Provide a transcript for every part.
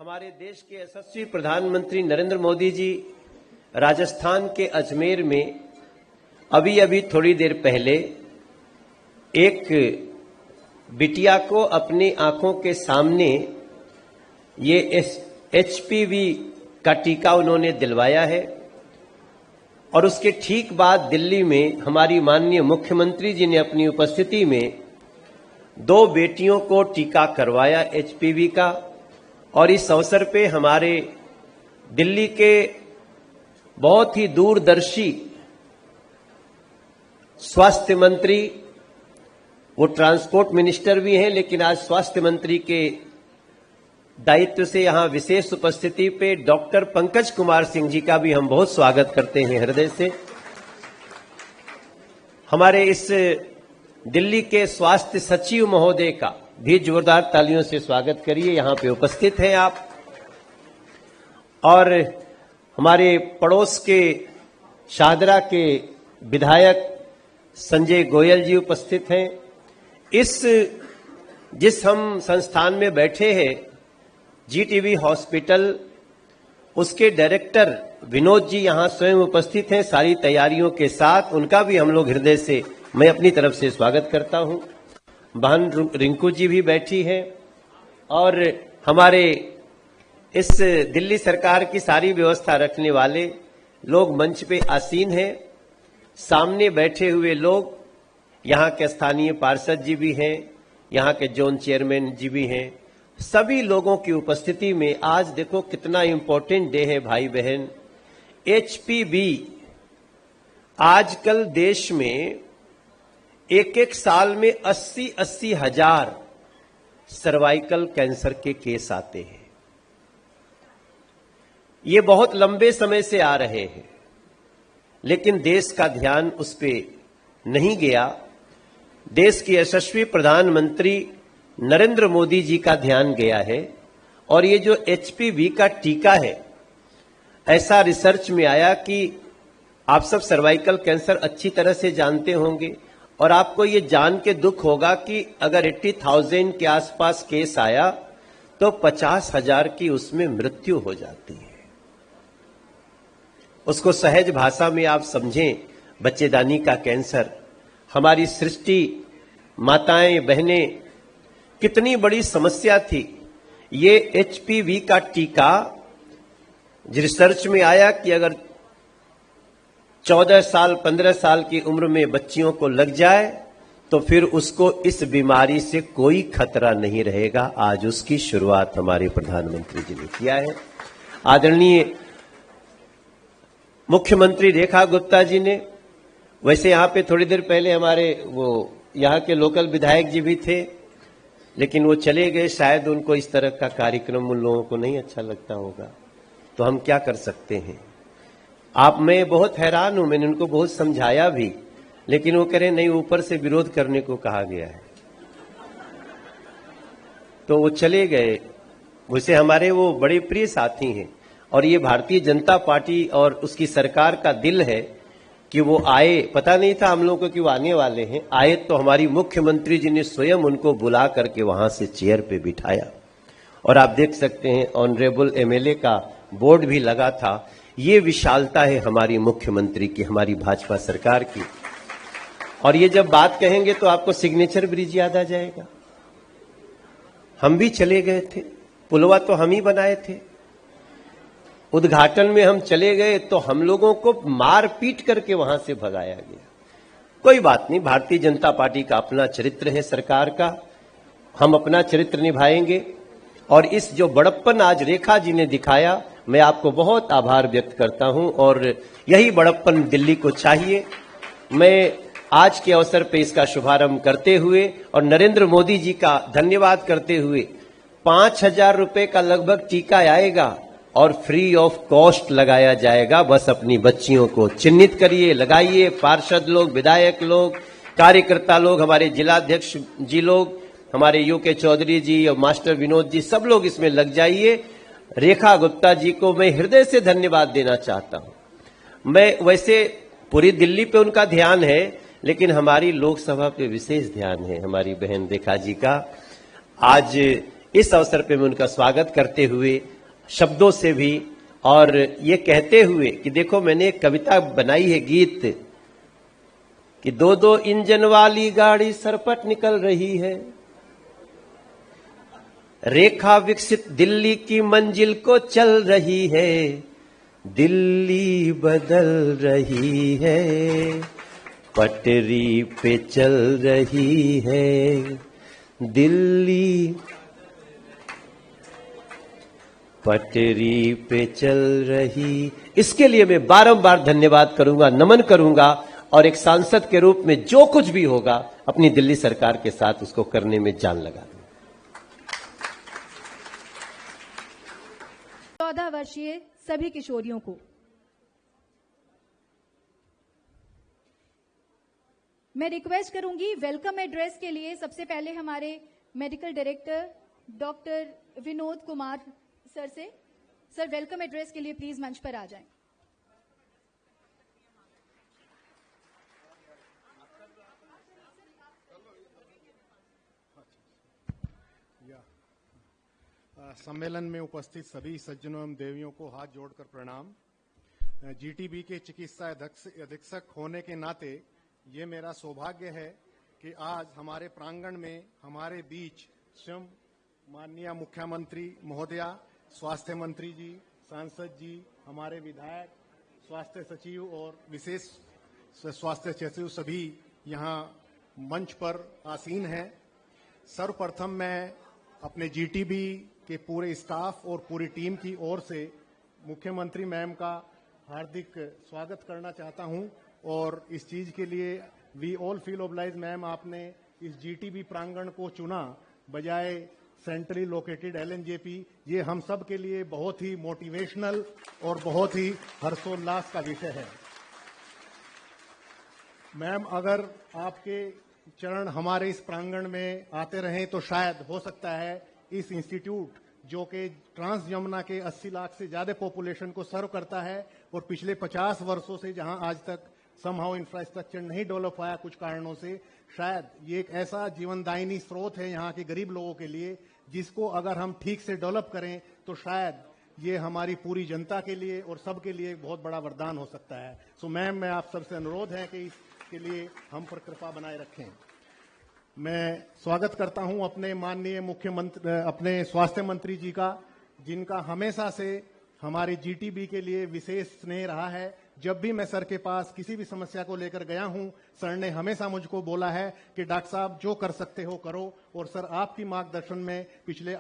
हमारे देश के यशस्वी प्रधानमंत्री नरेंद्र मोदी जी राजस्थान के अजमेर में अभी थोड़ी देर पहले एक बिटिया को अपनी आंखों के सामने ये HPV का टीका उन्होंने दिलवाया है और उसके ठीक बाद दिल्ली में हमारी माननीय मुख्यमंत्री जी ने अपनी उपस्थिति में 2 बेटियों को टीका करवाया HPV का। और इस अवसर पे हमारे दिल्ली के बहुत ही दूरदर्शी स्वास्थ्य मंत्री, वो ट्रांसपोर्ट मिनिस्टर भी हैं, लेकिन आज स्वास्थ्य मंत्री के दायित्व से यहां विशेष उपस्थिति पे डॉक्टर पंकज कुमार सिंह जी का भी हम बहुत स्वागत करते हैं हृदय से। हमारे इस दिल्ली के स्वास्थ्य सचिव महोदय का भी जोरदार तालियों से स्वागत करिए, यहां पे उपस्थित हैं आप। और हमारे पड़ोस के शाहदरा के विधायक संजय गोयल जी उपस्थित हैं। जिस हम संस्थान में बैठे हैं GTV हॉस्पिटल, उसके डायरेक्टर विनोद जी यहां स्वयं उपस्थित हैं सारी तैयारियों के साथ। उनका भी हम लोग हृदय से मैं अपनी तरफ से स्वागत करता हूं। बहन रिंकू जी भी बैठी हैं और हमारे इस दिल्ली सरकार की सारी व्यवस्था रखने वाले लोग मंच पे आसीन हैं। सामने बैठे हुए लोग यहाँ के स्थानीय पार्षद जी भी हैं, यहाँ के जोन चेयरमैन जी भी हैं। सभी लोगों की उपस्थिति में आज देखो कितना इंपॉर्टेंट डे है भाई बहन। HPV आजकल देश में एक साल में 80 हजार सर्वाइकल कैंसर के केस आते हैं। ये बहुत लंबे समय से आ रहे हैं, लेकिन देश का ध्यान उस पे नहीं गया। देश के यशस्वी प्रधानमंत्री नरेंद्र मोदी जी का ध्यान गया है और ये जो HPV का टीका है, ऐसा रिसर्च में आया कि आप सब सर्वाइकल कैंसर अच्छी तरह से जानते होंगे और आपको ये जान के दुख होगा कि अगर 80,000 के आसपास केस आया तो 50,000 की उसमें मृत्यु हो जाती है। उसको सहज भाषा में आप समझें, बच्चेदानी का कैंसर। हमारी सृष्टि माताएं बहनें कितनी बड़ी समस्या थी। ये HPV का टीका रिसर्च में आया कि अगर 14 साल 15 साल की उम्र में बच्चियों को लग जाए तो फिर उसको इस बीमारी से कोई खतरा नहीं रहेगा। आज उसकी शुरुआत हमारे प्रधानमंत्री जी ने किया है। आदरणीय मुख्यमंत्री रेखा गुप्ता जी ने, वैसे यहां पे थोड़ी देर पहले हमारे वो यहां के लोकल विधायक जी भी थे, लेकिन वो चले गए। शायद उनको इस तरह का कार्यक्रम उन लोगों को नहीं अच्छा लगता होगा, तो हम क्या कर सकते हैं। मैं बहुत हैरान हूं, मैंने उनको बहुत समझाया भी, लेकिन वो कह रहे नहीं, ऊपर से विरोध करने को कहा गया है, तो वो चले गए। वैसे हमारे वो बड़े प्रिय साथी हैं और ये भारतीय जनता पार्टी और उसकी सरकार का दिल है कि वो आए। पता नहीं था हम लोगों को कि वो आने वाले हैं। आए तो हमारी मुख्यमंत्री जी ने स्वयं उनको बुला करके वहां से चेयर पे बिठाया और आप देख सकते हैं ऑनरेबल MLA का बोर्ड भी लगा था। ये विशालता है हमारी मुख्यमंत्री की, हमारी भाजपा सरकार की। और ये जब बात कहेंगे तो आपको सिग्नेचर ब्रिज याद आ जाएगा। हम भी चले गए थे, पुलवा तो हम ही बनाए थे। उद्घाटन में हम चले गए तो हम लोगों को मार पीट करके वहां से भगाया गया। कोई बात नहीं, भारतीय जनता पार्टी का अपना चरित्र है सरकार का, हम अपना चरित्र निभाएंगे। और इस जो बड़प्पन आज रेखा जी ने दिखाया, मैं आपको बहुत आभार व्यक्त करता हूं और यही बड़प्पन दिल्ली को चाहिए। मैं आज के अवसर पे इसका शुभारंभ करते हुए और नरेंद्र मोदी जी का धन्यवाद करते हुए 5,000 रुपए का लगभग टीका आएगा और फ्री ऑफ कॉस्ट लगाया जाएगा। बस अपनी बच्चियों को चिन्हित करिए, लगाइए। पार्षद लोग, विधायक लोग, कार्यकर्ता लोग, हमारे जिलाध्यक्ष जी लोग, हमारे UK चौधरी जी और मास्टर विनोद जी, सब लोग इसमें लग जाइए। रेखा गुप्ता जी को मैं हृदय से धन्यवाद देना चाहता हूं। मैं वैसे पूरी दिल्ली पे उनका ध्यान है, लेकिन हमारी लोकसभा पे विशेष ध्यान है हमारी बहन रेखा जी का। आज इस अवसर पे मैं उनका स्वागत करते हुए शब्दों से भी और ये कहते हुए कि देखो मैंने एक कविता बनाई है, गीत, कि दो दो इंजन वाली गाड़ी सरपट निकल रही है, रेखा विकसित दिल्ली की मंजिल को चल रही है, दिल्ली बदल रही है, पटरी पे चल रही है दिल्ली, पटरी पे चल रही। इसके लिए मैं बारंबार धन्यवाद करूंगा, नमन करूंगा और एक सांसद के रूप में जो कुछ भी होगा अपनी दिल्ली सरकार के साथ उसको करने में जान लगा दूंगा। 14 वर्षीय सभी किशोरियों को मैं रिक्वेस्ट करूंगी वेलकम एड्रेस के लिए। सबसे पहले हमारे medical director doctor Vinod Kumar sir से। सर, वेलकम एड्रेस के लिए प्लीज मंच पर आ जाएं। सम्मेलन में उपस्थित सभी सज्जनों एवं देवियों को हाथ जोड़कर प्रणाम। जीटीबी के चिकित्सा अधीक्षक होने के नाते ये मेरा सौभाग्य है कि आज हमारे प्रांगण में हमारे बीच स्वयं माननीय मुख्यमंत्री महोदया, स्वास्थ्य मंत्री जी, सांसद जी, हमारे विधायक, स्वास्थ्य सचिव और विशेष स्वास्थ्य सचिव सभी यहाँ मंच पर आसीन हैं। सर्वप्रथम मैं अपने जीटीबी के पूरे स्टाफ और पूरी टीम की ओर से मुख्यमंत्री मैम का हार्दिक स्वागत करना चाहता हूं और इस चीज के लिए we all feel obliged ma'am, आपने इस जीटीबी प्रांगण को चुना बजाय सेंट्रली लोकेटेड एलएनजेपी। ये हम सब के लिए बहुत ही मोटिवेशनल और बहुत ही हर्षोल्लास का विषय है। मैम, अगर आपके चरण हमारे इस प्रांगण में आते रहें तो शायद हो सकता है इस इंस्टीट्यूट जो कि ट्रांस यमुना के 80 लाख से ज्यादा पॉपुलेशन को सर्व करता है और पिछले 50 वर्षों से जहां आज तक समहाउ इंफ्रास्ट्रक्चर नहीं डेवलप हुआ कुछ कारणों से, शायद ये एक ऐसा जीवनदायिनी स्रोत है यहाँ के गरीब लोगों के लिए जिसको अगर हम ठीक से डेवलप करें तो शायद ये हमारी पूरी जनता के लिए और सबके लिए बहुत बड़ा वरदान हो सकता है। सो मैम, मैं आप सबसे अनुरोध है कि इसके लिए हम पर कृपा बनाए रखें। मैं स्वागत करता हूं अपने माननीय मुख्यमंत्री, अपने स्वास्थ्य मंत्री जी का, जिनका हमेशा से हमारे जीटीबी के लिए विशेष स्नेह रहा है। जब भी मैं सर के पास किसी भी समस्या को लेकर गया हूं, सर ने हमेशा मुझको बोला है कि डॉक्टर साहब जो कर सकते हो करो। और सर, आपकी मार्गदर्शन में पिछले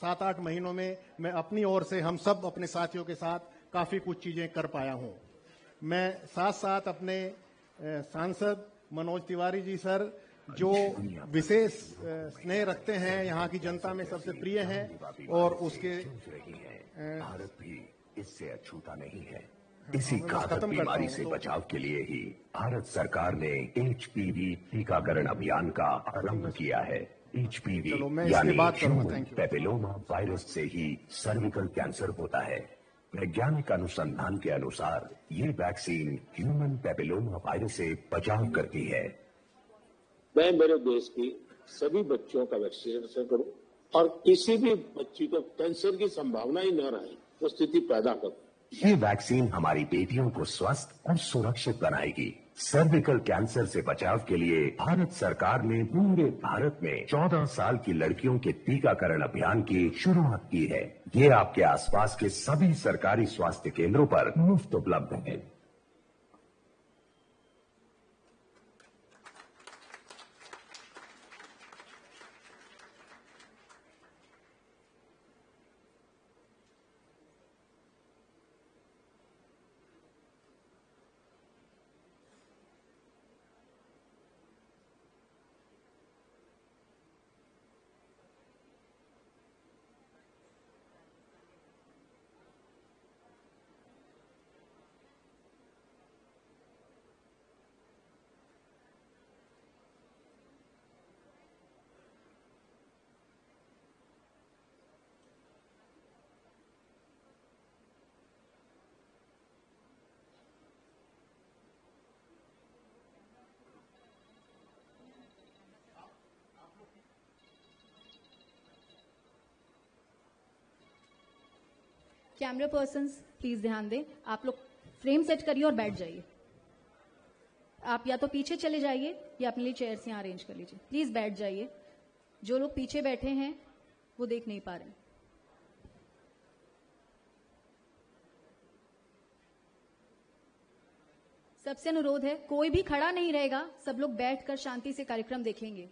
7-8 महीनों में मैं अपनी ओर से हम सब अपने साथियों के साथ काफी कुछ चीजें कर पाया हूं। मैं साथ साथ अपने सांसद मनोज तिवारी जी सर, जो विशेष स्नेह रखते हैं, यहाँ की जनता में सबसे प्रिय हैं और उसके भारत भी इससे अछूता नहीं है। इसी घातक बीमारी से बचाव के लिए ही भारत सरकार ने एचपीवी टीकाकरण अभियान का आरंभ किया है। एचपीवी यानी ह्यूमन पेपिलोमा वायरस से ही सर्विकल कैंसर होता है। वैज्ञानिक अनुसंधान के अनुसार ये वैक्सीन ह्यूमन पेपिलोमा वायरस से बचाव करती है। मैं मेरे देश की सभी बच्चों का वैक्सीनेशन करूं और किसी भी बच्ची को कैंसर की संभावना ही न रहे वो स्थिति पैदा करूं। ये वैक्सीन हमारी बेटियों को स्वस्थ और सुरक्षित बनाएगी। सर्विकल कैंसर से बचाव के लिए भारत सरकार ने पूरे भारत में 14 साल की लड़कियों के टीकाकरण अभियान की शुरुआत की है। ये आपके आसपास के सभी सरकारी स्वास्थ्य केंद्रों पर मुफ्त उपलब्ध है। कैमरा पर्सन्स प्लीज ध्यान दें, आप लोग फ्रेम सेट करिए और बैठ जाइए। आप या तो पीछे चले जाइए या अपने लिए चेयर्स यहाँ अरेंज कर लीजिए। प्लीज बैठ जाइए। जो लोग पीछे बैठे हैं वो देख नहीं पा रहे हैं। सबसे अनुरोध है, कोई भी खड़ा नहीं रहेगा, सब लोग बैठकर शांति से कार्यक्रम देखेंगे।